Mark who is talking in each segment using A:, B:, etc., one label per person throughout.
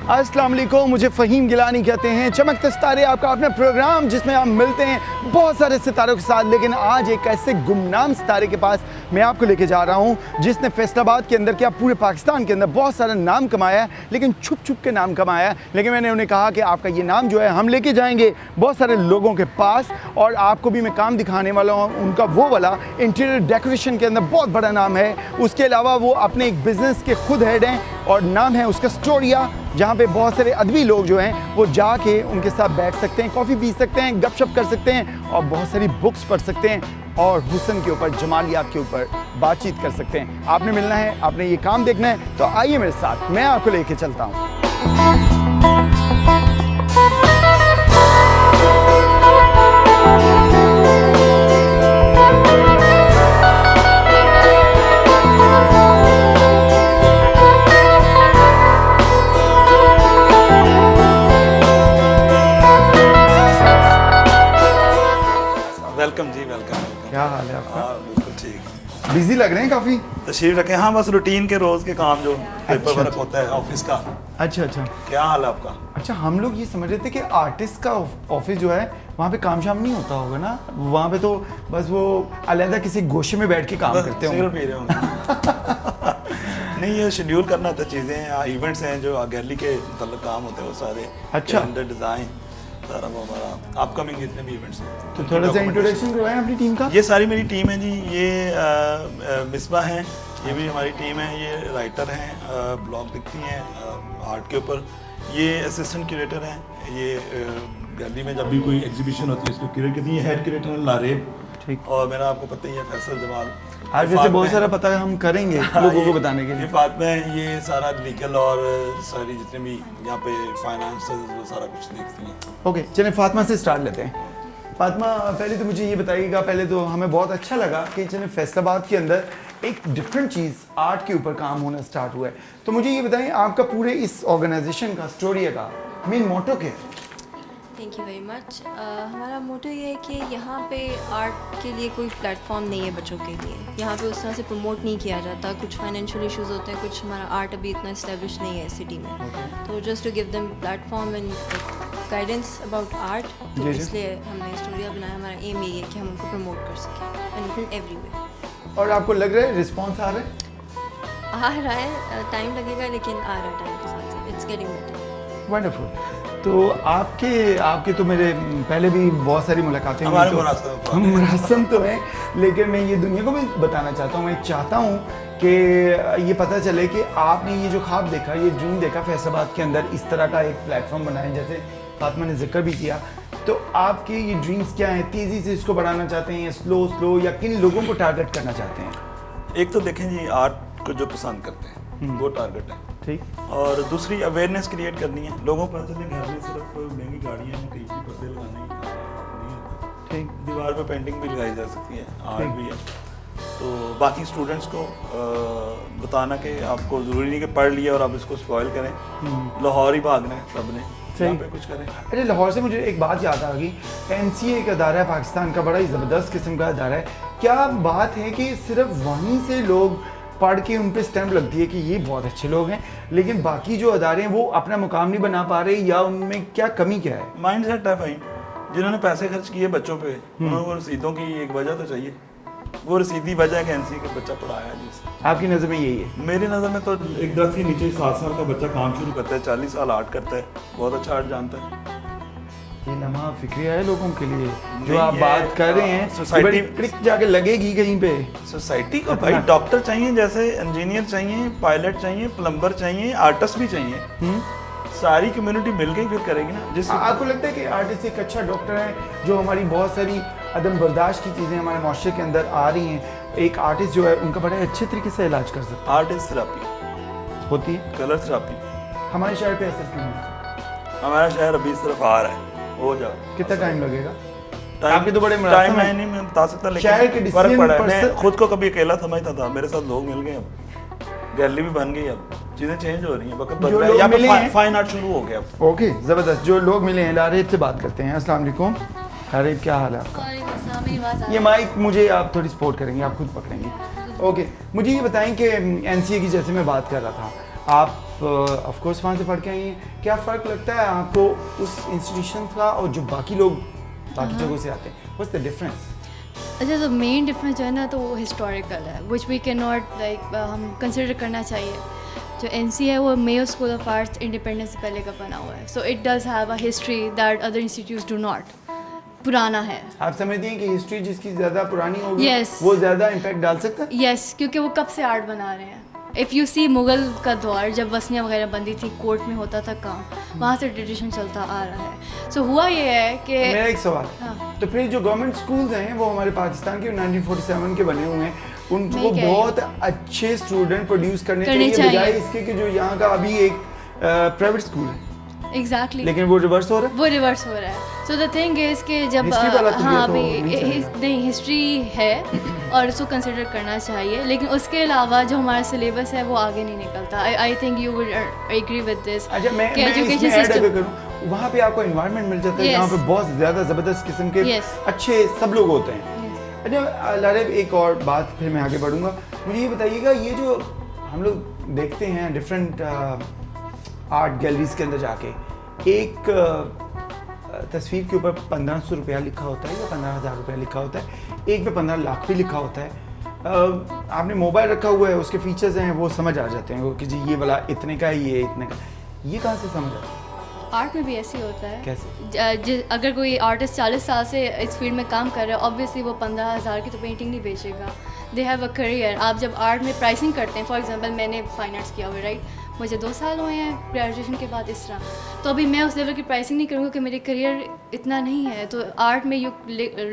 A: अस्सलाम वालेकुम, मुझे फ़हीम गिलानी कहते हैं। चमकते सितारे आपका अपना प्रोग्राम जिसमें हम मिलते हैं बहुत सारे सितारों के साथ, लेकिन आज एक ऐसे गुमनाम सितारे के पास मैं आपको लेके जा रहा हूं जिसने फैसलाबाद के अंदर क्या पूरे पाकिस्तान के अंदर बहुत सारा नाम कमाया है, लेकिन छुप छुप के नाम कमाया है। लेकिन मैंने उन्हें कहा कि आपका ये नाम जो है हम लेके जाएंगे बहुत सारे लोगों के पास, और आपको भी मैं काम दिखाने वाला हूँ उनका वो वाला इंटीरियर डेकोरेशन के अंदर बहुत बड़ा नाम है। उसके अलावा वो अपने एक बिज़नेस के खुद हेड हैं और नाम है उसका स्टोरिया, जहाँ पे बहुत सारे अदबी लोग जो हैं वो जाके उनके साथ बैठ सकते हैं, कॉफ़ी पी सकते हैं, गपशप कर सकते हैं और बहुत सारी बुक्स पढ़ सकते हैं और हुस्न के ऊपर, जमालियात के ऊपर बातचीत कर सकते हैं। आपने मिलना है, आपने ये काम देखना है, तो आइए मेरे साथ, मैं आपको लेके चलता हूँ।
B: वेलकम जी, वेलकम।
A: क्या हाल है आपका?
B: बिल्कुल ठीक।
A: बिजी लग रहे हैं काफ़ी।
B: तशरीफ रखें। हाँ, बस रूटीन के रोज़ के काम जो पेपर वर्क होता है ऑफिस का।
A: अच्छा अच्छा
B: क्या हाल है आपका?
A: अच्छा, हम लोग ये समझ रहे थे कि आर्टिस्ट का ऑफिस जो है वहाँ पे काम शाम नहीं होता होगा ना, वहाँ पे तो बस वो अलग किसी गोशे में बैठ के काम करते होंगे।
B: सिगरेट पी रहे होंगे। नहीं, ये शेड्यूल करना होता है, चीज़ें इवेंट्स हैं जो गैलरी के मतलब काम होते हैं वो सारे। अच्छा। डिज़ाइन सारा वो हमारा अपकमिंग जितने भी इवेंट्स हैं।
A: तो थोड़ा सा इंट्रोडक्शन करवाएं अपनी टीम का।
B: ये सारी मेरी टीम है जी। ये मिसबा हैं, ये भी हमारी टीम है। ये राइटर हैं, ब्लॉग लिखती हैं आर्ट के ऊपर। ये असिस्टेंट क्यूरेटर हैं। ये गैलरी में जब भी कोई एग्जीबिशन होती है इसको क्यूरेट करती है। हेड क्यूरेटर है लारेब। ठीक। और मेरा आपको पता ही है फैसल जमाल।
A: आज वैसे बहुत सारा पता है, हम करेंगे लोगों को बताने के लिए।
B: ये बात में ये सारा लीगल और सारी जितने भी यहाँ पे फाइनेंस वो सारा कुछ देखती हैं।
A: ओके, चलिए फातिमा से स्टार्ट लेते हैं। फातिमा, पहले तो मुझे ये बताइएगा, पहले तो हमें बहुत अच्छा लगा कि चलिए फैसलाबाद के अंदर एक डिफरेंट चीज़ आर्ट के ऊपर काम होना स्टार्ट हुआ है। तो मुझे ये बताइए आपका पूरे इस ऑर्गेनाइजेशन का, स्टोरिया का मेन मोटो क्या है?
C: Thank you very much. हमारा मोटो ये है कि यहाँ पे आर्ट के लिए कोई प्लेटफॉर्म नहीं है बच्चों के लिए। यहाँ पे उस तरह से प्रमोट नहीं किया जाता। कुछ फाइनेंशियल इश्यूज होते हैं, कुछ हमारा आर्ट अभी इतना इस्टेब्लिश नहीं है सिटी में। तो just to give them platform and guidance about art, तो इसलिए हमने स्टोरिया बनाया। हमारा एम यही है कि हम उनको प्रमोट कर सकें इन एवरी वे।
A: और आपको लग रहा है रिस्पॉन्स आ रहा है?
C: आ रहा है, टाइम लगेगा लेकिन आ रहा है टाइम के साथ। It's getting better.
A: वंडरफुल। तो आपके तो मेरे पहले भी बहुत सारी मुलाकातें हुई, तो हम मुरासम तो हैं, लेकिन मैं ये दुनिया को भी बताना चाहता हूँ। मैं चाहता हूँ कि ये पता चले कि आपने ये जो ख्वाब देखा, ये ड्रीम देखा फैसलाबाद के अंदर इस तरह का एक प्लेटफॉर्म बनाए, जैसे फातिमा ने जिक्र भी किया। तो आपके ये ड्रीम्स क्या हैं? तेज़ी से इसको बढ़ाना चाहते हैं, स्लो या किन लोगों को टारगेट करना चाहते हैं?
B: एक तो देखें जी, आर्ट को जो पसंद करते हैं वो टारगेट है,
A: ठीक।
B: और दूसरी अवेयरनेस क्रिएट करनी है। लोगों को पता चले घर में सिर्फ महंगी गाड़ियाँ हैं, टीवी पर्दे लगाने नहीं होता, ठीक। दीवार पे पेंटिंग भी लगाई जा सकती है, आर्ट भी है। तो बाकी स्टूडेंट्स को बताना कि आपको ज़रूरी नहीं कि पढ़ लिया और आप इसको स्पॉइल करें। लाहौर ही भागना है सब ने, यहाँ पे कुछ करें।
A: अरे लाहौर से मुझे एक बात याद आ गई। NCA एक अदारा है पाकिस्तान का, बड़ा ही ज़बरदस्त किस्म का अदारा है। क्या बात है कि सिर्फ वहीं से लोग पढ़ के उन पे स्टैंप लगती है कि ये बहुत अच्छे लोग हैं, लेकिन बाकी जो अदारे हैं वो अपना मुकाम नहीं बना पा रहे, या उनमें क्या कमी क्या है?
B: माइंड सेट है भाई, जिन्होंने पैसे खर्च किए बच्चों पे, उनको रसीदों की एक वजह तो चाहिए। वो रसीदी वजह है कि NCA के बच्चा पढ़ाया जिससे।
A: आपकी नज़र में यही है?
B: मेरी नज़र में तो एक 10 के नीचे 7 साल का बच्चा काम शुरू करता है, 40 साल आर्ट करता है, बहुत अच्छा आर्ट जानता है।
A: ये लम्हा फिक्रिया है लोगों के लिए जो आप बात कर रहे हैं। सोसाइटी क्लिक जाके लगेगी कहीं पे।
B: सोसाइटी को भाई डॉक्टर चाहिए, जैसे इंजीनियर चाहिए, पायलट चाहिए, प्लम्बर चाहिए, आर्टिस्ट भी चाहिए। सारी कम्युनिटी मिल के फिर करेगी ना। जिस
A: आपको लगता है कि आर्टिस्ट एक अच्छा डॉक्टर है जो हमारी बहुत सारी अदम बर्दाश्त की चीज़ें हमारे माशरे के अंदर आ रही हैं, एक आर्टिस्ट जो है उनका बड़े अच्छे तरीके से इलाज कर सकता है?
B: आर्ट इज थेरेपी
A: होती है,
B: कलर थेरेपी।
A: हमारे शहर पे असर क्यों नहीं?
B: हमारा शहर अभी इस तरफ आ रहा है, हो जाओ।
A: कितना टाइम लगेगा?
B: आपके तो बड़े टाइम है नहीं, मैं बता सकता, लेकिन
A: शहर के
B: फर्क पड़ा है। मैं खुद को कभी अकेला समझता था, मेरे साथ लोग मिल गए, अब गैलरी भी बन गई, अब चीजें चेंज हो रही हैं, वक्त बदल रहा है, यहाँ पे फाइन आर्ट शुरू हो गया अब।
A: ओके, जबरदस्त। जो लोग मिले हैं, लारेब से बात करते हैं। अस्सलाम वालेकुम। लारेब, क्या हाल है आपका? ये माइक मुझे आप थोड़ी सपोर्ट करेंगे, आप खुद पकड़ेंगे? ओके, मुझे ये बताएं कि NCA की जैसे मैं बात कर रहा था, आप ऑफ कोर्स वहाँ से पढ़ के आई हैं, क्या फ़र्क लगता है आपको उस इंस्टीट्यूशन का और जो बाकी लोग बाकी जगहों से आते हैं? What's the difference?
D: अच्छा, तो मेन डिफरेंस जो है ना तो वो हिस्टोरिकल है, which we can not like हम कंसिडर करना चाहिए। जो एनसी है वो Mayo school of arts independence से पहले का बना हुआ है, so it does have a history that other institutes do not. पुराना है।
A: आप समझती हैं कि हिस्ट्री जिसकी ज़्यादा पुरानी होगी
D: Yes.
A: वो ज़्यादा इम्पैक्ट डाल सकता है?
D: यस, क्योंकि वो कब से आर्ट बना रहे हैं। इफ़ यू सी मुग़ल का दौर जब वसनियाँ वगैरह बंदी थी, कोर्ट में होता था काम, वहाँ से ट्रेडिशन चलता आ रहा है। सो हुआ ये है कि
A: मेरा एक सवाल,
D: हाँ।
A: तो फिर जो गवर्नमेंट स्कूल्स हैं वो हमारे पाकिस्तान के 1947 के बने हुए हैं, उनको
D: मैं कह रही
A: बहुत अच्छे स्टूडेंट प्रोड्यूस करने
D: करने
A: चाहिए बजाय
D: चाहिए।
A: इसके कि जो यहाँ का अभी एक प्राइवेट स्कूल है,
D: एग्जैक्टली
A: लेकिन वो रिवर्स हो रहा है।
D: वो रिवर्स हो रहा है। सो द थिंग इज़ कि जब
A: History वाला तो ये
D: हाँ
A: तो
D: अभी
A: नहीं चलेगा।
D: नहीं हिस्ट्री है और उसको कंसिडर करना चाहिए, लेकिन उसके अलावा जो हमारा सिलेबस है वो आगे नहीं निकलता। I think you would agree with this.
A: अच्छा, मैं इसमें ऐड अगर करूँ, वहाँ पे आपको एनवायरनमेंट मिल जाता है
D: Yes.
A: जहाँ पे बहुत ज़्यादा ज़बरदस्त किस्म के
D: Yes.
A: अच्छे सब लोग होते हैं। अच्छा लारेब, एक और बात फिर मैं आगे बढ़ूँगा, मुझे ये बताइएगा, ये जो हम लोग देखते हैं डिफरेंट आर्ट गैलरीज के अंदर जाके, एक तस्वीर के ऊपर 1500 रुपया लिखा होता है या 15,000 रुपया लिखा होता है, एक पे 15 लाख भी लिखा होता है। आपने मोबाइल रखा हुआ है, उसके फीचर्स हैं वो समझ आ जाते हैं कि जी ये वाला इतने का है, ये इतने का, ये कहाँ से समझ आता है?
D: आर्ट में भी ऐसे ही होता है।
A: कैसे?
D: अगर कोई आर्टिस्ट 40 साल से इस फील्ड में काम कर रहा है, ऑब्वियसली वो 15,000 की तो पेंटिंग नहीं बेचेगा। They have a career. आप जब आर्ट में प्राइसिंग करते हैं, फॉर एग्जांपल मैंने फाइन आर्ट्स किया हुआ है, राइट, मुझे 2 साल हुए हैं ग्रेजुएशन के बाद इस तरह, तो अभी मैं उस लेवल की प्राइसिंग नहीं करूँगी कि मेरी करियर इतना नहीं है। तो आर्ट में you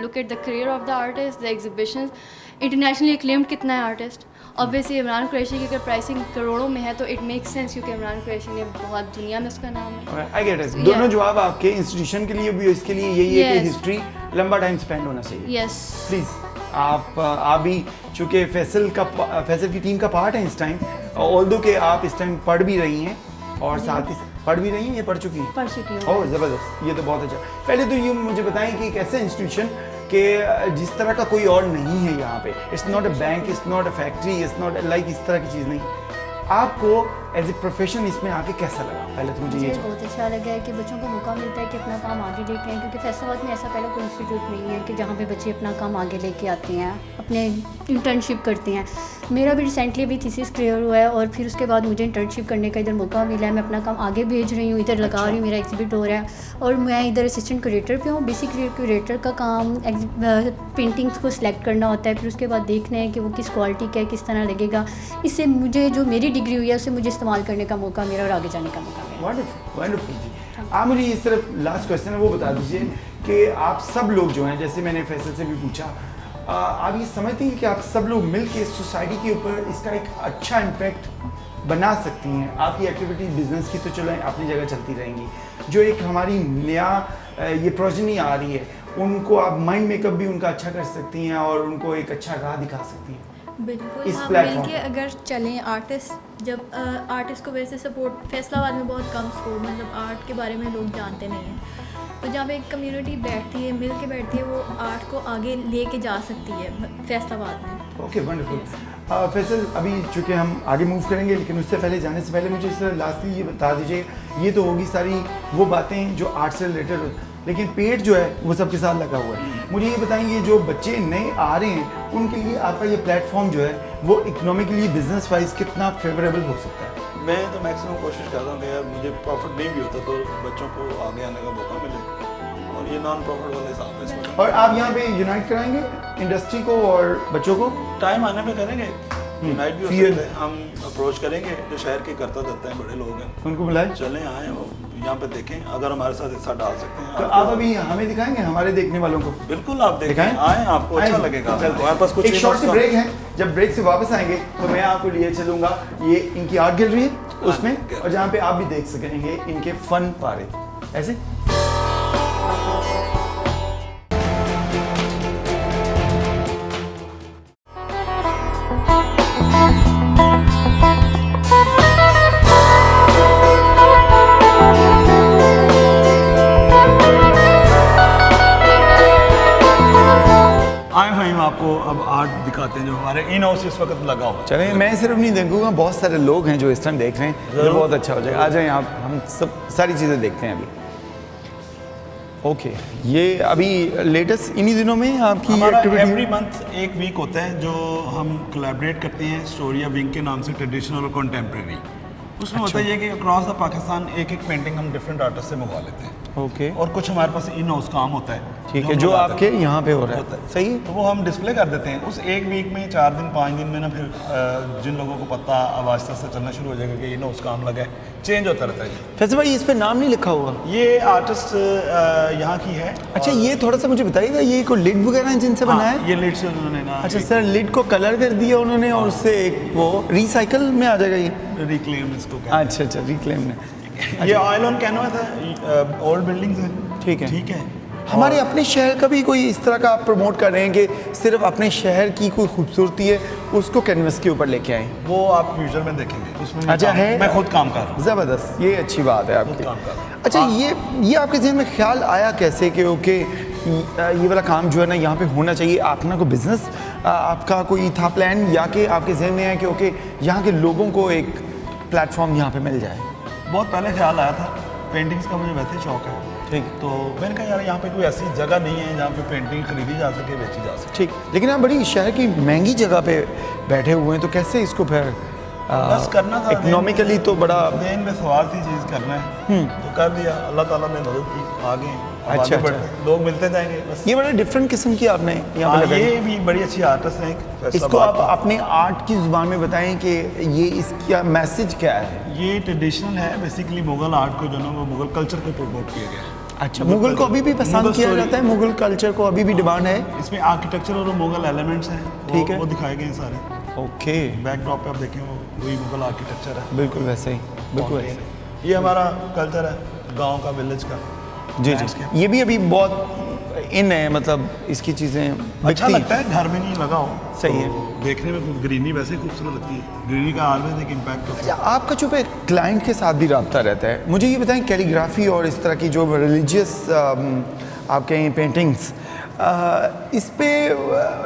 D: look at the career of the artist, the exhibitions, internationally acclaimed कितना है आर्टिस्ट। ऑब्वियसली इमरान कुरैशी की अगर प्राइसिंग करोड़ों में है तो इट मेक्स सेंस, क्योंकि इमरान कुरैशी ने बहुत दुनिया में उसका नाम है।
A: I get it. दोनों जवाब आपके इंस्टीट्यूशन के लिए भी, इसके लिए यही है कि
D: Yes.
A: हिस्ट्री लंबा टाइम स्पेंड होना चाहिए।
D: यस,
A: प्लीज़ आप भी चूँकि फैसल की टीम का पार्ट है इस टाइम, ऑल्दो के आप इस टाइम पढ़ भी रही हैं और साथ ही पढ़ भी रही हैं या पढ़ चुकी हैं?
D: पढ़ चुकी हूँ।
A: ओह ज़बरदस्त, ये तो बहुत अच्छा। पहले तो ये मुझे बताएं कि एक ऐसा इंस्टीट्यूशन कि जिस तरह का कोई और नहीं है यहाँ पे, it's not a bank, it's not a factory, it's not like इस तरह की चीज़ नहीं, आपको एज ए प्रोफेशन इसमें आके कैसा लगा? पहले तो मुझे ये
E: मुझे बहुत अच्छा लगा है कि बच्चों को मौका मिलता है कि अपना काम आगे लेके आएँ, क्योंकि फैसलाबाद में ऐसा पहले कोई इंस्टीट्यूट नहीं है कि जहाँ पे बच्चे अपना काम आगे लेके आते हैं, अपने इंटर्नशिप करते हैं। मेरा भी रिसेंटली अभी थीसिस क्लियर हुआ है और फिर उसके बाद मुझे इंटर्नशिप करने का इधर मौका मिला है। मैं अपना काम आगे भेज रही हूँ, इधर लगा रही हूँ, मेरा एग्जिबिट हो रहा है और मैं इधर असिस्टेंट क्यूरेटर पे हूँ। बेसिक क्यूरेटर का काम पेंटिंग्स को सिलेक्ट करना होता है, फिर उसके बाद देखना है कि वो किस क्वालिटी का है, किस तरह लगेगा। इससे मुझे जो मेरी डिग्री हुई है उससे मुझे इस्तेमाल करने का मौका मिला और आगे जाने का मौका मिला।
A: वंडरफुल वंडरफुल जी। आप मुझे ये सिर्फ लास्ट क्वेश्चन है वो बता दीजिए कि आप सब लोग जो हैं, जैसे मैंने फैसल से भी पूछा, आप ये समझती हैं कि आप सब लोग मिल के सोसाइटी के ऊपर इसका एक अच्छा इम्पैक्ट बना सकती हैं? आपकी एक्टिविटी बिजनेस की तो चलो अपनी जगह चलती रहेंगी, जो एक हमारी नया ये प्रोजेनी आ रही है, उनको आप माइंड मेकअप भी उनका अच्छा कर सकती हैं और उनको एक अच्छा राह दिखा सकती हैं
F: बिल्कुल।
A: इस
F: हाँ,
A: प्लेटफॉर्म
F: मिलके अगर चलें आर्टिस्ट, जब आर्टिस्ट को वैसे सपोर्ट फैसलाबाद में बहुत कम स्कोप, मतलब आर्ट के बारे में लोग जानते नहीं हैं, तो जहाँ पे एक कम्युनिटी बैठती है, मिल के बैठती है, वो आर्ट को आगे लेके जा सकती है फैसलाबाद में।
A: Okay wonderful. फैसल, अभी चूँकि हम आगे मूव करेंगे, लेकिन उससे पहले जाने से पहले मुझे इस लास्टली ये बता दीजिए, ये तो होगी सारी वो बातें जो आर्ट से रिलेटेड हो, लेकिन पेट जो है वो सबके साथ लगा हुआ है। मुझे ये बताएंगे, जो बच्चे नए आ रहे हैं उनके लिए आपका ये प्लेटफॉर्म जो है वो इकोनॉमिकली बिजनेस वाइज कितना फेवरेबल हो सकता है?
B: मैं तो मैक्सिमम कोशिश करता हूँ कि यार मुझे प्रॉफिट नहीं भी होता तो बच्चों को आगे आने का मौका मिले, और ये नॉन प्रॉफिट वाले हिसाब है इसमें।
A: और आप यहाँ पे यूनाइट कराएंगे इंडस्ट्री को और बच्चों को?
B: टाइम आने पे करेंगे, यूनाइट भी हो
A: Fear-
B: सकते हैं, हम अप्रोच करेंगे जो शहर के करता धरते हैं, बड़े लोग हैं,
A: उनको बुलाएं।
B: चलें आएँ वो यहाँ पे देखें, अगर हमारे साथ हिस्सा डाल सकते हैं।
A: तो आप अभी हमें दिखाएंगे, हमारे देखने वालों को?
B: बिल्कुल आप देखें,
A: दिखाएं?
B: आएँ, आपको अच्छा
A: आएं।
B: लगेगा।
A: चलते
B: हमारे पास कुछ
A: एक शॉर्ट
B: इमोट्स
A: सी
B: का-
A: ब्रेक है, जब ब्रेक से वापस आएंगे तो मैं आपको लिए चलूंगा ये इनकी आर्ट गैलरी है उसमें, और जहाँ पे आप भी देख सकेंगे इनके फन पारे ऐसे। आए फ़हीम, आपको
B: अब आर्ट दिखाते हैं जो हमारे इन हाउस इस वक्त लगा हुआ है।
A: चलें, मैं सिर्फ नहीं देखूंगा, बहुत सारे लोग हैं जो इस टाइम देख रहे हैं, जो बहुत अच्छा हो जाएगा। आ जाएं आप, हम सब सारी चीज़ें देखते हैं अभी। ओके, ये अभी लेटेस्ट इन्हीं दिनों में आपकी
B: हमारा
A: एक्टिविटी
B: एवरी मंथ एक वीक होता है जो हम कोलैबोरेट करते हैं स्टोरिया विंग के नाम से, ट्रेडिशनल और कंटेम्प्रेरी। उसमें होता है ये कि अक्रॉस द पाकिस्तान एक एक पेंटिंग हम डिफरेंट आर्टिस्ट से मंगवा लेते हैं।
A: ओके,
B: और कुछ हमारे पास इन हाउस काम होता है,
A: ठीक है,
B: हम
A: जो
B: लगाते
A: आपके
B: हैं।
A: यहाँ पे हो रहा
B: होता
A: है,
B: है।
A: सही है।
B: तो वो हम डिस्प्ले कर देते हैं उस एक वीक में, 4 दिन 5 दिन में ना, फिर जिन लोगों को पता अब आहिस्ता आहिस्ता चलना शुरू हो जाएगा कि इन हाउस काम लगा है, चेंज होता रहता है।
A: फैसल भाई, इस पे नाम नहीं लिखा हुआ?
B: ये आर्टिस्ट यहाँ की है।
A: अच्छा, ये थोड़ा सा मुझे बताइएगा, ये कोई लिड वगैरह है जिनसे बना है?
B: ये लिड से उन्होंने ना
A: अच्छा सर, लिड को कलर कर दिया उन्होंने और उससे एक वो रिसाइकल में आ जाएगा ये?
B: रिक्लेम इसको कहते हैं।
A: अच्छा, रिक्लेम ने।
B: ये ऑयल ऑन कैनवास है, ओल्ड बिल्डिंग्स हैं।
A: ठीक है,
B: ठीक है।
A: हमारे अपने शहर का भी कोई इस तरह का आप प्रमोट कर रहे हैं कि सिर्फ अपने शहर की कोई खूबसूरती है उसको कैनवस के ऊपर लेके आए?
B: वो आप फ्यूचर में देखेंगे, उसमें
A: अच्छा है,
B: मैं खुद काम कर रहा हूँ।
A: ज़बरदस्त, ये अच्छी बात है आपकी।
B: काम कर रहा हूँ।
A: अच्छा, ये आपके जहन में ख्याल आया कैसे कि ओके ये वाला काम जो है ना यहाँ पे होना चाहिए? अपना कोई बिजनेस आपका कोई था प्लान, या कि आपके जहन में है कि ओके यहाँ के लोगों को एक प्लेटफॉर्म यहाँ पे मिल जाए?
B: बहुत पहले ख्याल आया था, पेंटिंग्स का मुझे वैसे शौक है।
A: ठीक,
B: तो मैंने कहा यार यहाँ पे कोई ऐसी जगह नहीं है जहाँ पे पेंटिंग खरीदी जा सके, बेची जा सके।
A: ठीक, लेकिन आप बड़ी शहर की महंगी जगह पे बैठे हुए हैं, तो कैसे इसको फिर
B: बस करना था,
A: इकोनॉमिकली तो बड़ा
B: देन में सवाल थी चीज़ करना है, तो कर दिया। अल्लाह ताला ने मदद की, आगे
A: अच्छा,
B: लोग मिलते जाएंगे बस।
A: ये बड़ा डिफरेंट किस्म की आपने यहाँ पे लगाई।
B: ये भी बड़ी अच्छी आर्टिस्ट है।
A: इसको आप अपने आर्ट की जुबान में बताएं कि ये इसका मैसेज क्या है?
B: ये ट्रेडिशनल है, बेसिकली मुगल आर्ट को जो है वो मुगल कल्चर को प्रमोट किया गया है।
A: अच्छा, मुगल को अभी भी पसंद किया जाता है, मुगल कल्चर को अभी भी डिमांड है?
B: इसमें आर्किटेक्चर और मुगल एलिमेंट्स हैं,
A: ठीक है,
B: वो दिखाए गए हैं सारे।
A: ओके,
B: बैकड्रॉप पे आप देखें वो वही मुगल आर्किटेक्चर है,
A: बिल्कुल वैसे ही, बिल्कुल वैसे।
B: ये हमारा कल्चर है गांव का, विलेज का।
A: जी, ये भी अभी बहुत इन है, मतलब इसकी चीज़ें
B: अच्छा लगता है, घर में नहीं लगा हो,
A: सही है,
B: तो देखने में ग्रीनरी वैसे ही खूबसूरत लगती है। ग्रीनरी का ऑलवेज एक इम्पैक्ट होता है।
A: आपका जो पे क्लाइंट के साथ भी रब्ता रहता है, मुझे ये बताएं, कैलीग्राफी और इस तरह की जो रिलीजियस आपके पेंटिंग्स, इस पे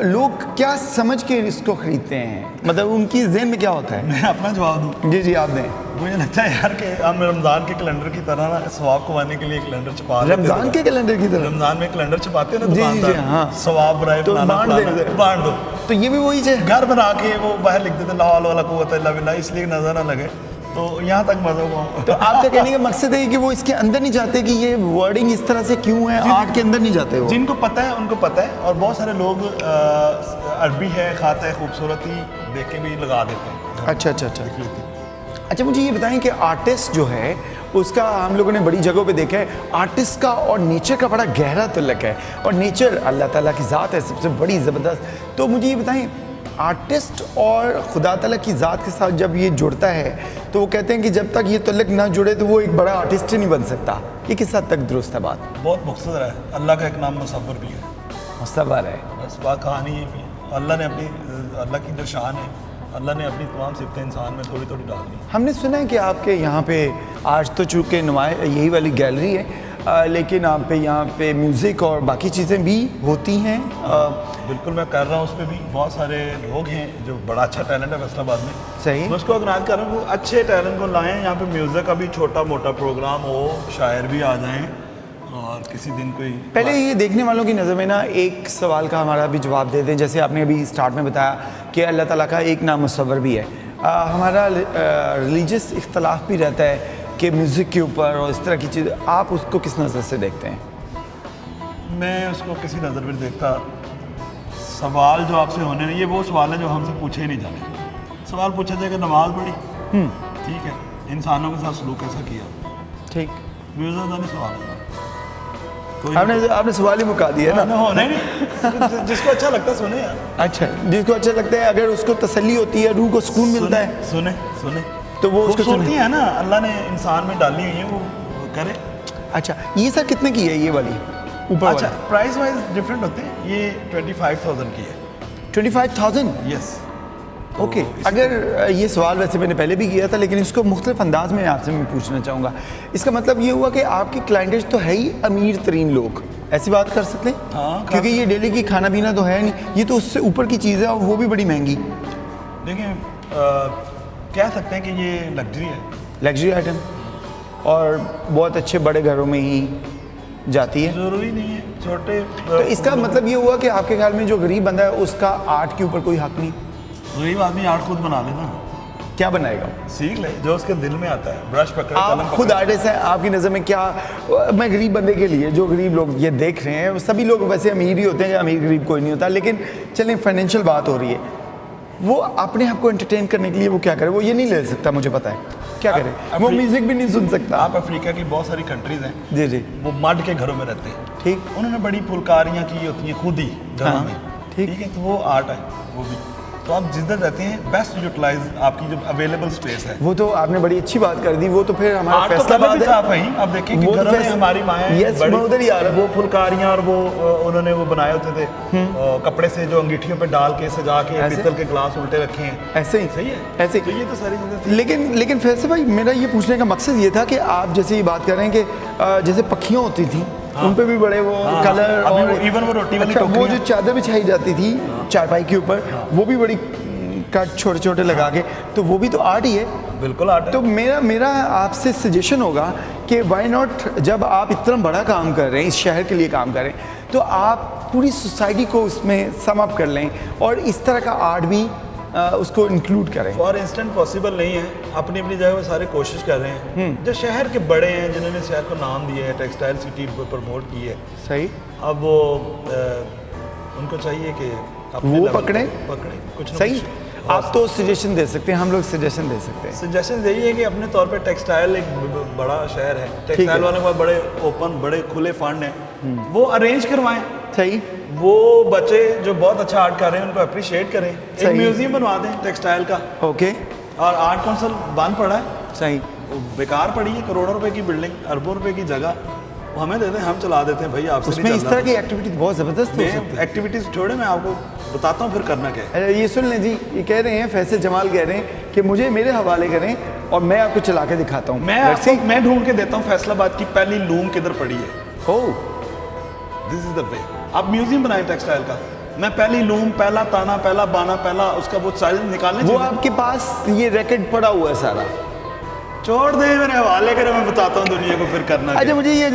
A: लोग क्या समझ के इसको खरीदते हैं? मतलब उनकी ज़हन में क्या होता है?
B: मैं अपना जवाब दूँ?
A: जी, आप दें।
B: मुझे लगता है यार कि हम रमज़ान के कैलेंडर की तरह ना सवाब कमाने के लिए कैलेंडर छपा लेते हैं।
A: रमज़ान के कैलेंडर की तरह?
B: रमज़ान में कैलेंडर छपाते हैं ना
A: जी,
B: दुकानदार,
A: हाँ,
B: सवाब बनाए,
A: तो बांट दो। तो ये भी वही है,
B: घर बना के वो बाहर लिख देते ला हौला वला कुव्वत इल्ला बिल्लाह, इसलिए नजर ना लगे, तो यहाँ तक मजा हुआ।
A: तो आपका कहने का मकसद है कि वो इसके अंदर नहीं जाते कि ये वर्डिंग इस तरह से क्यों है, आर्ट के अंदर नहीं जाते वो?
B: जिनको पता है उनको पता है, और बहुत सारे लोग अरबी है, खाता है, खूबसूरती देख के भी लगा देते हैं।
A: अच्छा, मुझे ये बताएं कि आर्टिस्ट जो है उसका हम लोगों ने बड़ी जगहों पे देखा है, आर्टिस्ट का और नेचर का बड़ा गहरा तल्लुक है, और नेचर अल्लाह ताला की ज़ात है सबसे बड़ी ज़बरदस्त। तो मुझे ये बताएं, आर्टिस्ट और खुदा ताला की ज़ात के साथ जब ये जुड़ता है तो वो कहते हैं कि जब तक ये तल्लुक ना जुड़े तो वो एक बड़ा आर्टिस्ट ही नहीं बन सकता। ये किस हद तक दुरुस्त है बात?
B: बहुत मुख्तसर है। अल्लाह का एक नाम मुसव्वर भी है,
A: मुसव्वर है,
B: बस बात कहानी ये भी है। अल्लाह ने अपनी, अल्लाह की जो शान है, अल्लाह ने अपनी तमाम सिफ़तें इंसान में थोड़ी थोड़ी डाल दी।
A: हमने सुना है कि आपके यहाँ पे आज तो चूँकि यही वाली गैलरी है, लेकिन आप पे यहाँ पे म्यूज़िक और बाकी चीज़ें भी होती हैं।
B: बिल्कुल, मैं कर रहा हूँ उस पर भी। बहुत सारे लोग हैं जो बड़ा अच्छा टैलेंट है फैसलाबाद में,
A: सही,
B: मैं उसको ऑर्गेनाइज कर रहा हूँ, अच्छे टैलेंट को लाएँ यहाँ पे। म्यूज़िक का भी छोटा मोटा प्रोग्राम हो, शायर भी आ जाएँ, और किसी दिन कोई।
A: पहले ये देखने वालों की नज़र में ना एक सवाल का हमारा भी जवाब दे दें। जैसे आपने अभी स्टार्ट में बताया कि अल्लाह ताला का एक नाम मुसव्वर भी है। हमारा रिलीजियस इख्तलाफ भी रहता है कि म्यूज़िक के ऊपर और इस तरह की चीज़, आप उसको किस नज़र से देखते हैं?
B: मैं उसको किसी नज़र में देखता। सवाल जो आपसे होने नहीं, ये वो सवाल है जो हमसे पूछे ही नहीं जाने। सवाल पूछा जाएगा नमाज पढ़ी, ठीक है, इंसानों के साथ सलूक कैसा किया,
A: ठीक,
B: म्यूज़िक का नहीं सवाल है।
A: आपने सवाल ही मुका दिया ना।
B: नहीं, जिसको अच्छा लगता है सुने यार।
A: अच्छा, जिसको अच्छा लगता है, अगर उसको तसल्ली होती है, रूह को सुकून मिलता है,
B: सुने
A: तो वो उसको
B: खूबसूरती है ना अल्लाह ने इंसान में डाली हुई है, वो करे।
A: अच्छा, ये सर कितने की है ये वाली ऊपर?
B: अच्छा, प्राइस वाइज डिफरेंट होते हैं। ये 25,000 की है।
A: 25,000?
B: यस।
A: ओके, अगर ये सवाल वैसे मैंने पहले भी किया था, लेकिन इसको मुख्तलिफ अंदाज में आपसे मैं पूछना चाहूँगा। इसका मतलब ये हुआ कि आपकी क्लाइंटेज तो है ही अमीर तरीन लोग, ऐसी बात कर सकते हैं?
B: हाँ,
A: क्योंकि ये डेली की खाना पीना तो है नहीं, ये तो उससे ऊपर की चीज़ है और वो भी बड़ी महंगी।
B: देखिए कह सकते हैं कि ये लग्जरी है।
A: लग्जरी आइटम और बहुत अच्छे बड़े घरों में ही जाती है।
B: ज़रूरी नहीं है छोटे।
A: तो इसका मतलब ये हुआ कि आपके ख्याल में जो गरीब बंदा है उसका आर्ट के ऊपर कोई हक नहीं?
B: गरीब आदमी आर्ट खुद बना लेना,
A: क्या बनाएगा?
B: सीख ले जो उसके दिल में आता है, ब्रश पकड़े,
A: आप
B: कलम
A: खुद
B: पकड़े।
A: आर्टिस्ट हैं, आपकी नज़र में क्या, मैं गरीब बंदे के लिए, जो गरीब लोग ये देख रहे हैं सभी लोग वैसे अमीर ही होते हैं, अमीर गरीब कोई नहीं होता, लेकिन चलें फाइनेंशियल बात हो रही है, वो अपने आप को एंटरटेन करने के लिए वो क्या करे? वो ये नहीं ले सकता, मुझे पता है क्या करे, वो म्यूजिक भी नहीं सुन सकता।
B: आप अफ्रीका की बहुत सारी कंट्रीज हैं,
A: जी जी
B: वो मड के घरों में रहते हैं,
A: ठीक,
B: उन्होंने बड़ी फुलकारियाँ की होती हैं खुद ही घरों
A: हाँ,
B: में,
A: ठीक।
B: ठीक है, तो वो आर्ट है वो भी। तो आप जिधर रहते हैं बेस्ट यूटिलाइज आपकी जो अवेलेबल स्पेस है।
A: वो तो आपने बड़ी अच्छी बात कर दी, वो तो फिर हमारा
B: आर्ट तो
A: फैसलाबाद
B: कभी भी
A: है।
B: साफ है ही। आप देखिए कि
A: वो तो
B: घरों में
A: फैस-
B: हमारी माएँ
A: Yes, मैं उधर ही आ रहा हूँ।
B: वो फुलकारियाँ और वो उन्होंने वो बनाए होते थे कपड़े से जो अंगीठियों पे डाल के सजा के
A: ऐसे?
B: पीतल के ग्लास उल्टे रखे हैं।
A: ऐसे ही
B: सही है,
A: ऐसे ही।
B: तो ये तो सारी चीज़ें थी।
A: लेकिन फैसल भाई, मेरा ये पूछने का मकसद ये था कि आप जैसे ये बात कर रहे हैं कि जैसे पखियाँ होती थी, उन पे भी बड़े वो
B: हाँ,
A: कलर
B: अभी
A: और
B: वो even वो रोटी वाली
A: अच्छा, वो
B: टोकरियाँ।
A: जो चादर बिछाई जाती थी चारपाई के ऊपर, वो भी बड़ी कट छोटे छोटे लगा के, तो वो भी तो आर्ट ही है।
B: बिल्कुल आर्ट है।
A: तो मेरा आपसे सजेशन होगा कि वाई नॉट, जब आप इतना बड़ा काम कर रहे हैं, इस शहर के लिए काम कर रहे हैं, तो आप पूरी सोसाइटी को उसमें सम अप कर लें और इस तरह का आर्ट भी उसको इंक्लूड करें।
B: फॉर इंस्टेंट पॉसिबल नहीं है, अपनी अपनी जगह वो सारे कोशिश कर रहे हैं। जो शहर के बड़े हैं जिन्होंने शहर को नाम दिया है, टेक्सटाइल सिटी प्रमोट की है,
A: सही,
B: अब वो उनको चाहिए कि अपने
A: वो
B: level
A: पकड़ें।
B: पे पकड़ें कुछ ना
A: सही,
B: कुछ।
A: आप तो सजेशन दे सकते हैं, हम लोग सजेशन दे सकते हैं।
B: सजेशन यही है कि अपने तौर पे टेक्सटाइल एक बड़ा शहर है, टेक्सटाइल वालों के पास बड़े ओपन बड़े खुले फंड हैं, वो अरेंज करवाएं।
A: सही,
B: वो बच्चे जो बहुत अच्छा आर्ट कर रहे हैं उनको अप्रिशिएट करें, एक
A: सही।
B: म्यूजियम बनवा दें टेक्सटाइल का।
A: ओके,
B: और आर्ट काउंसिल बंद पड़ा है,
A: सही,
B: वो बेकार पड़ी है, करोड़ों रुपए की बिल्डिंग, अरबों रुपए की जगह, वो हमें दे दें, हम चला देते हैं भाई, आपसे
A: उसमें
B: नहीं
A: इस
B: चल
A: तरह
B: रहा।
A: की एक्टिविटी बहुत ज़बरदस्त हो सकती है।
B: एक्टिविटीज छोड़े, मैं आपको बताता हूँ फिर करना क्या है।
A: ये सुन लें जी, ये कह रहे हैं, फैसल जमाल कह रहे हैं कि मुझे मेरे हवाले करें और मैं आपको चला के दिखाता हूँ।
B: मैं ढूंढ के देता हूँ फैसलाबाद की पहली लूम किधर पड़ी है।
A: ओह,
B: दिस इज द वे। आप म्यूजियम बनाए टेक्सटाइल का, मैं पहली लूम, पहला ताना, पहला बाना, पहला उसका वो साइज निकालने
A: वो
B: चाहिए।
A: आपके पास ये रैकेट पड़ा हुआ है सारा।
B: छोड़ दे, मेरे हवाले करें, मैं बताता हूँ दुनिया को फिर करना
A: अच्छा,
B: क्या।
A: मुझे ये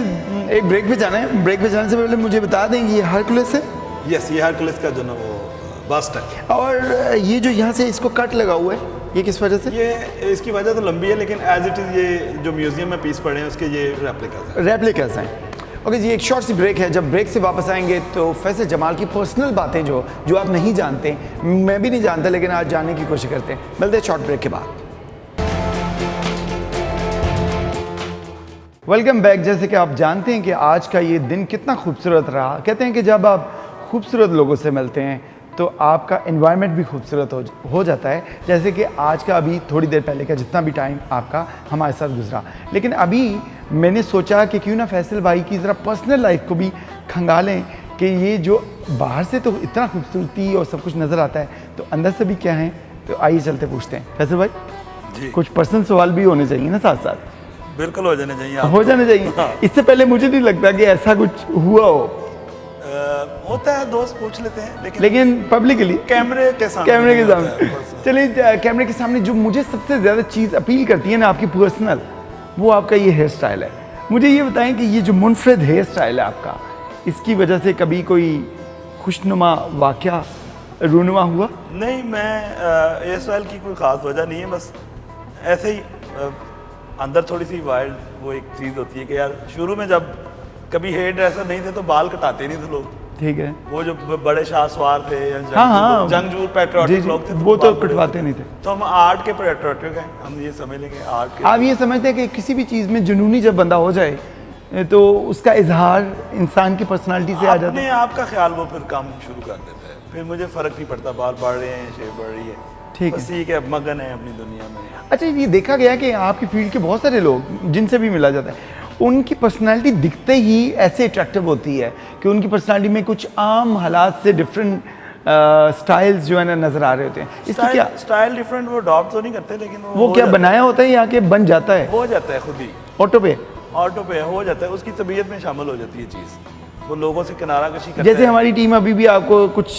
A: एक ब्रेक पे जाना है, ब्रेक पे जाने से पहले मुझे बता दें कि ये हरकुलस है
B: यस, ये हरकुलस का जो ना वो बस्ट है।
A: और ये जो यहाँ से इसको कट लगा हुआ है, ये किस वजह से?
B: ये इसकी वजह तो लंबी है, लेकिन एज इट इज़ ये जो म्यूजियम में पीस पड़े हैं उसके ये रेप्लिकास हैं।
A: रेप्लिकास हैं। ओके जी, एक शॉर्ट सी ब्रेक है। जब ब्रेक से वापस आएंगे तो फैसल जमाल की पर्सनल बातें जो आप नहीं जानते, मैं भी नहीं जानता, लेकिन आज जानने की कोशिश करते हैं। मिलते हैं शॉर्ट ब्रेक के बाद। Welcome back. जैसे कि आप जानते हैं कि आज का ये दिन कितना खूबसूरत रहा। कहते हैं कि जब आप खूबसूरत लोगों से मिलते हैं तो आपका एनवायरनमेंट भी खूबसूरत हो जाता है। जैसे कि आज का, अभी थोड़ी देर पहले का जितना भी टाइम आपका हमारे साथ गुजरा, लेकिन अभी मैंने सोचा कि क्यों ना फैसल भाई की ज़रा पर्सनल लाइफ को भी खंगालें कि ये जो बाहर से तो इतना खूबसूरती और सब कुछ नज़र आता है, तो अंदर से भी क्या है। तो आइए चलते पूछते हैं फैसल भाई
B: जी,
A: कुछ पर्सनल सवाल भी होने चाहिए ना साथ साथ।
B: बिल्कुल हो जाने चाहिए।
A: हो जाने चाहिए।
B: हाँ।
A: इससे पहले मुझे नहीं लगता कि ऐसा कुछ हुआ हो,
B: होता है, दोस्त पूछ लेते हैं,
A: लेकिन पब्लिकली
B: कैमरे के सामने
A: कैमरे के
B: नहीं होता
A: सामने
B: है।
A: चलिए, कैमरे के सामने जो मुझे सबसे ज़्यादा चीज़ अपील करती है ना आपकी पर्सनल, वो आपका ये हेयर स्टाइल है। मुझे ये बताएं कि ये जो मुनफरद हेयर स्टाइल है आपका, इसकी वजह से कभी कोई खुशनुमा वाक़या रूनुमा हुआ?
B: नहीं, मैं हेयर स्टाइल की कोई ख़ास वजह नहीं है, बस ऐसे ही अंदर थोड़ी सी वाइल्ड वो एक चीज़ होती है कि यार शुरू में जब कभी हेयर ड्रेसर नहीं थे तो बाल कटाते नहीं थे लोग।
A: ठीक है,
B: वो जो बड़े शाहसवार थे या
A: हाँ।
B: जंगजूर
A: जी,
B: पैट्रियोटिक
A: जी,
B: लोग थे,
A: वो तो
B: बाल बड़े
A: कटवाते
B: होते
A: नहीं थे।
B: तो हम आर्ट के पैट्रियोटिक हैं, हम ये समझ लेंगे आर्ट के।
A: आप ये समझते हैं कि किसी भी चीज़ में जुनूनी जब बंदा हो जाए तो उसका इजहार इंसान की पर्सनालिटी से आ जाता
B: अपने
A: है।
B: आप का ख्याल वो फिर काम शुरू कर देता है, फिर मुझे फ़र्क नहीं पड़ता बाल बढ़ रहे हैं, शेव बढ़ रही है,
A: ठीक
B: बस ठीक है, मगन है अपनी दुनिया में।
A: अच्छा, ये देखा गया कि आपकी फील्ड के बहुत सारे लोग जिनसे भी मिला जाता है, उनकी पर्सनालिटी दिखते ही ऐसे अट्रैक्टिव होती है कि उनकी पर्सनालिटी में कुछ आम हालात से डिफरेंट स्टाइल्स जो है ना नज़र आ रहे होते हैं। इसकी क्या
B: स्टाइल डिफरेंट वो अडॉप्ट तो नहीं करते, लेकिन
A: वो
B: हो
A: क्या
B: जाता
A: बनाया होता है या कि बन जाता है
B: हो जाता है खुद ही,
A: ऑटो पे?
B: ऑटो पे हो जाता है, उसकी तबीयत में शामिल हो जाती है चीज़। वो लोगों से किनारा कशी करते
A: जैसे
B: हैं।
A: हमारी टीम अभी भी आपको कुछ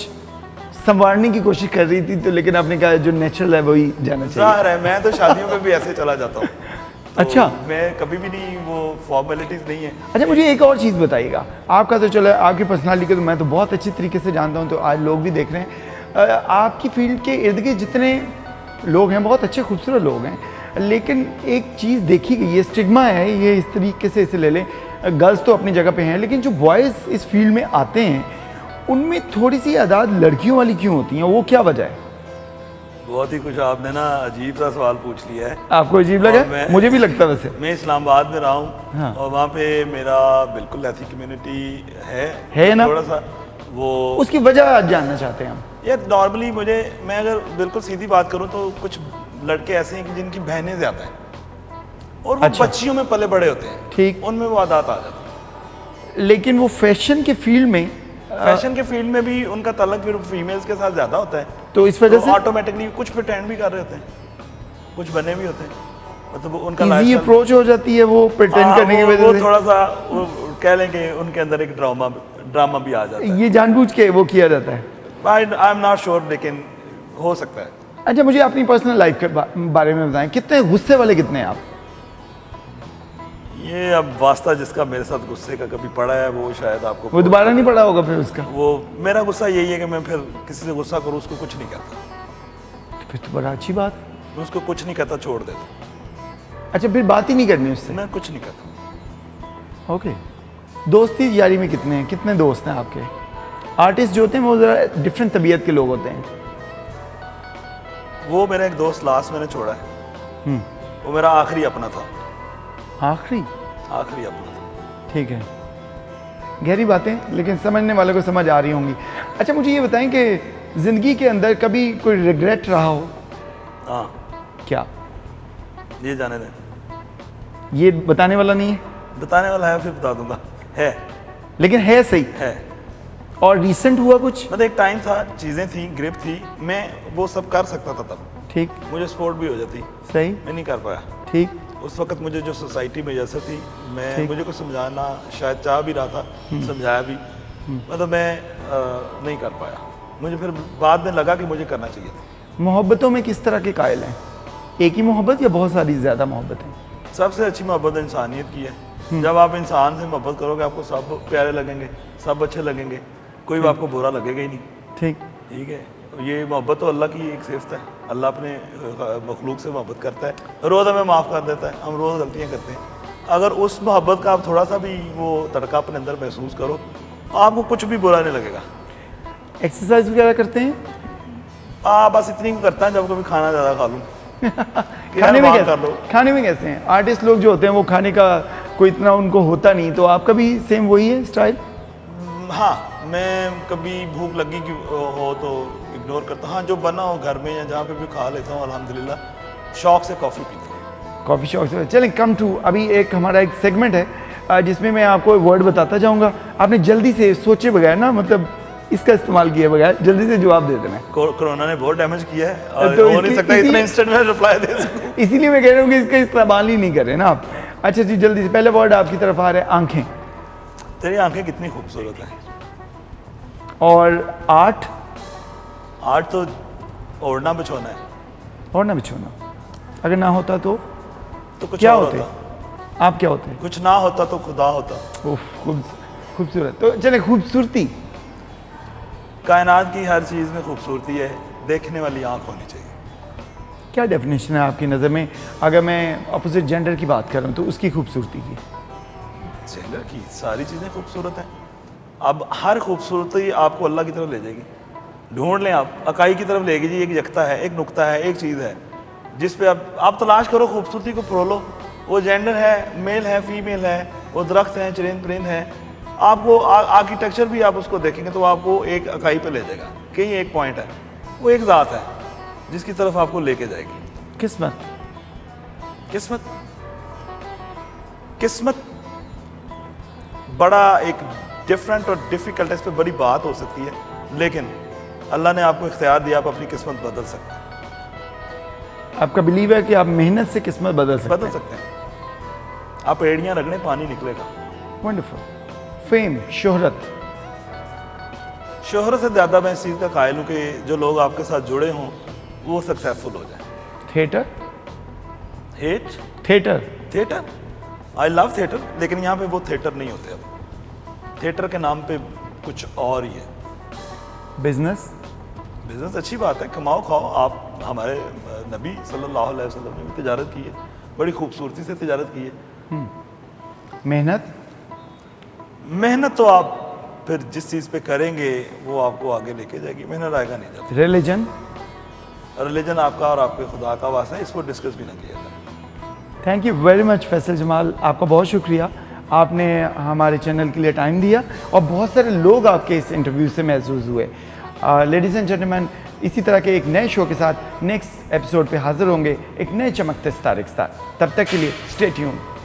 A: संवारने की कोशिश कर रही थी, तो लेकिन आपने कहा जो नेचुरल है वही जाना चाहिए।
B: जाहिर है, मैं तो शादियों में भी ऐसे चला जाता हूँ। तो
A: अच्छा।
B: मैं कभी भी नहीं, वो फॉर्मेलिटीज नहीं है।
A: अच्छा, मुझे एक और चीज़ बताइएगा। आपका तो चलो, आपकी पर्सनालिटी को तो मैं तो बहुत अच्छी तरीके से जानता हूँ, तो आज लोग भी देख रहे हैं। आपकी फील्ड के इर्द गिर्द जितने लोग हैं बहुत अच्छे खूबसूरत लोग हैं, लेकिन एक चीज़ देखी गई, ये स्टिग्मा है, ये इस तरीके से इसे ले लें। गर्ल्स तो अपनी जगह पे हैं, लेकिन जो बॉयज़ इस फील्ड में आते हैं उनमें थोड़ी सी आदात लड़कियों वाली क्यों होती हैं, वो क्या वजह है?
B: बहुत ही कुछ आपने ना अजीब सा सवाल पूछ लिया है।
A: आपको अजीब
B: और
A: लगा?
B: मैं-
A: मुझे भी लगता है वैसे।
B: मैं इस्लामाबाद में रहा हूँ।
A: हाँ।
B: और वहाँ पे मेरा बिल्कुल ऐसी कम्युनिटी
A: है ना?
B: थोड़ा सा वो
A: उसकी वजह आज जानना चाहते हैं हम।
B: यार नॉर्मली मैं अगर बिल्कुल सीधी बात करूँ तो कुछ लड़के ऐसे हैं कि जिनकी बहनें ज़्यादा हैं और वो
A: अच्छा।
B: बच्चियों में पले बड़े होते हैं,
A: ठीक।
B: उनमें वो आदत आ जाती
A: लेकिन वो फैशन के फील्ड में
B: है। फैशन के फील्ड में भी उनका तल्लक फिर फीमेल्स के साथ ज़्यादा होता है,
A: तो इस वजह से
B: ऑटोमेटिकली कुछ प्रिटेंड भी कर रहे होते हैं, कुछ बने भी होते हैं। मतलब उनका
A: इजी
B: lifestyle-
A: अप्रोच हो जाती है वो प्रिटेंड
B: हाँ,
A: करने की
B: वो
A: वजह से।
B: थोड़ा सा वो कह लें कि उनके अंदर एक ड्रामा भी आ जाता है।
A: ये जानबूझ के वो किया जाता है।
B: आई एम नॉट श्योर, लेकिन हो सकता है।
A: अच्छा, मुझे अपनी पर्सनल लाइफ के बारे में बताएं, कितने गुस्से वाले कितने हैं आप?
B: ये अब वास्ता जिसका मेरे साथ गुस्से का कभी पड़ा है वो शायद आपको
A: वो दोबारा नहीं पड़ा होगा फिर उसका?
B: वो मेरा गुस्सा यही है कि मैं फिर किसी से गुस्सा करूँ उसको कुछ नहीं कहता,
A: फिर तो बड़ा अच्छी बात।
B: मैं उसको कुछ नहीं कहता, छोड़ देता,
A: अच्छा, फिर बात ही नहीं करनी उससे?
B: मैं कुछ नहीं कहता।
A: ओके। दोस्ती यारी में कितने हैं, कितने दोस्त हैं आपके? आर्टिस्ट जो होते हैं वो ज़रा डिफरेंट तबीयत के लोग होते हैं।
B: वो मेरा एक दोस्त लास्ट मैंने छोड़ा है, वो मेरा आखिरी अपना था,
A: आखिरी
B: अपना था।
A: ठीक है, गहरी बातें, लेकिन समझने वालों को समझ आ रही होंगी। अच्छा, मुझे ये बताएं कि ज़िंदगी के अंदर कभी कोई रिग्रेट रहा हो?
B: हाँ,
A: क्या?
B: ये जाने दें,
A: ये बताने वाला नहीं है,
B: बताने वाला है फिर बता दूंगा। है,
A: लेकिन है सही।
B: है।
A: और रिसेंट हुआ कुछ?
B: मतलब एक टाइम था, चीज़ें थी, ग्रिप थी, मैं वो सब कर सकता था तब,
A: ठीक,
B: मुझे सपोर्ट भी हो जाती,
A: सही,
B: मैं नहीं कर पाया।
A: ठीक,
B: उस वक्त मुझे जो सोसाइटी में जैसे थी, मैं
A: ठीक।
B: मुझे कुछ समझाना शायद चाह भी रहा था, समझाया भी, मतलब मैं नहीं कर पाया। मुझे फिर बाद में लगा कि मुझे करना चाहिए था।
A: मोहब्बतों में किस तरह के कायल हैं? एक ही मोहब्बत या बहुत सारी ज़्यादा मोहब्बतें?
B: सबसे अच्छी मोहब्बत इंसानियत की है। जब आप इंसान से मोहब्बत करोगे आपको सब प्यारे लगेंगे, सब अच्छे लगेंगे, कोई भी आपको बुरा लगेगा ही नहीं।
A: ठीक,
B: ठीक है, ये मोहब्बत तो अल्लाह की एक सिफ्त है। अल्लाह अपने मखलूक से मोहब्बत करता है, रोज़ हमें माफ़ कर देता है, हम रोज़ गलतियाँ करते हैं। अगर उस मोहब्बत का आप थोड़ा सा भी वो तड़का अपने अंदर महसूस करो, आपको कुछ भी बुरा नहीं लगेगा।
A: एक्सरसाइज वगैरह करते हैं?
B: बस इतनी को करता है जब कभी खाना ज़्यादा खा लूँ।
A: खाने में
B: कर लो।
A: कैसे, खाने में कैसे हैं आर्टिस्ट लोग जो होते हैं? वो खाने का कोई इतना उनको होता नहीं, तो आपका भी सेम वही है स्टाइल?
B: हाँ, मैं कभी भूख लगी कि हो तो इग्नोर करता हूँ। हाँ, जो बना हो घर में या जहाँ पे भी खा लेता हूँ अल्हम्दुलिल्लाह। शौक से कॉफ़ी पीता हूँ।
A: कॉफ़ी शॉप से चलें, कम टू अभी एक हमारा एक सेगमेंट है जिसमें मैं आपको वर्ड बताता जाऊँगा, आपने जल्दी से सोचे बगैर ना, मतलब इसका इस्तेमाल किए बगैर जल्दी से जवाब दे देना है।
B: कोरोना ने बहुत डैमेज किया है और
A: तो
B: हो नहीं सकता इतना इंस्टेंट में रिप्लाई दे सकूं।
A: इसीलिए मैं कह रहा हूँ कि इसका इस्तेमाल ही नहीं कर रहे ना आप। अच्छा जी, जल्दी से पहले वर्ड आपकी तरफ आ रहा है, आंखें।
B: तेरी आंखें कितनी खूबसूरत हैं।
A: और आर्ट?
B: आर्ट तो ओढ़ना बिछोना है,
A: और ना बिछोना। अगर ना होता तो
B: कुछ
A: क्या
B: और
A: होते?
B: होता।
A: आप क्या होते?
B: कुछ ना होता तो खुदा होता।
A: उफ, खूबसूरत। तो चले, खूबसूरती।
B: कायनात की हर चीज़ में खूबसूरती है, देखने वाली आंख होनी चाहिए।
A: क्या डेफिनेशन है आपकी नज़र में, अगर मैं अपोजिट जेंडर की बात कर रहा हूँ तो उसकी खूबसूरती की?
B: जेंडर की सारी चीज़ें खूबसूरत हैं। अब हर खूबसूरती आपको अल्लाह की तरफ ले जाएगी। ढूंढ लें आप, अकाई की तरफ लेगी जी, एक यकता है, एक नुक्ता है, एक चीज़ है जिस पे आप तलाश करो, खूबसूरती को फरोलो। वो जेंडर है, मेल है, फीमेल है, वो दरख्त हैं, चरिंद परिंद हैं, आपको आर्किटेक्चर भी आप उसको देखेंगे तो आपको एक अकाई पे ले जाएगा। कहीं एक पॉइंट है, वो एक ज़ात है जिसकी तरफ आपको लेके जाएगी।
A: किस्मत।
B: किस्मत, किस्मत बड़ा एक डिफरेंट और डिफ़िकल्ट है, इस पर बड़ी बात हो सकती है, लेकिन अल्लाह ने आपको इख्तियार दिया, आप अपनी किस्मत बदल सकते हैं।
A: आपका बिलीव है कि आप मेहनत से किस्मत बदल सकते हैं?
B: आप एड़ियाँ रगड़ें, पानी निकलेगा।
A: वंडरफुल। फेम, शोहरत?
B: शोहरत से ज़्यादा मैं इस चीज़ का कायल हूँ कि जो लोग आपके साथ जुड़े हों वो सक्सेसफुल हो जाए।
A: Theatre?
B: Hate?
A: Theatre?
B: Theatre, I love theatre, लेकिन यहाँ पे वो थिएटर नहीं होते अब। थिएटर के नाम पे कुछ और ही है।
A: बिजनेस?
B: बिजनेस अच्छी बात है, कमाओ खाओ। आप हमारे नबी सल्लल्लाहु अलैहि वसल्लम ने भी तिजारत की है, बड़ी खूबसूरती से तिजारत की है।
A: मेहनत?
B: मेहनत तो आप फिर जिस चीज़ पे करेंगे वो आपको आगे लेके जाएगी, मेहनत आएगा नहीं जाता।
A: रिलीजन?
B: रिलीजन आपका और आपके खुदा का वास्ता है, इसको डिस्कस भी ना किया जाए।
A: Thank you very much Faisal Jamal, आपका बहुत शुक्रिया। आपने हमारे चैनल के लिए टाइम दिया और बहुत सारे लोग आपके इस इंटरव्यू से महसूस हुए। लेडीज़ एंड जेंटलमैन, इसी तरह के एक नए शो के साथ नेक्स्ट एपिसोड पे हाजिर होंगे एक नए चमकते सितारे के साथ। तब तक के लिए स्टे ट्यून्ड।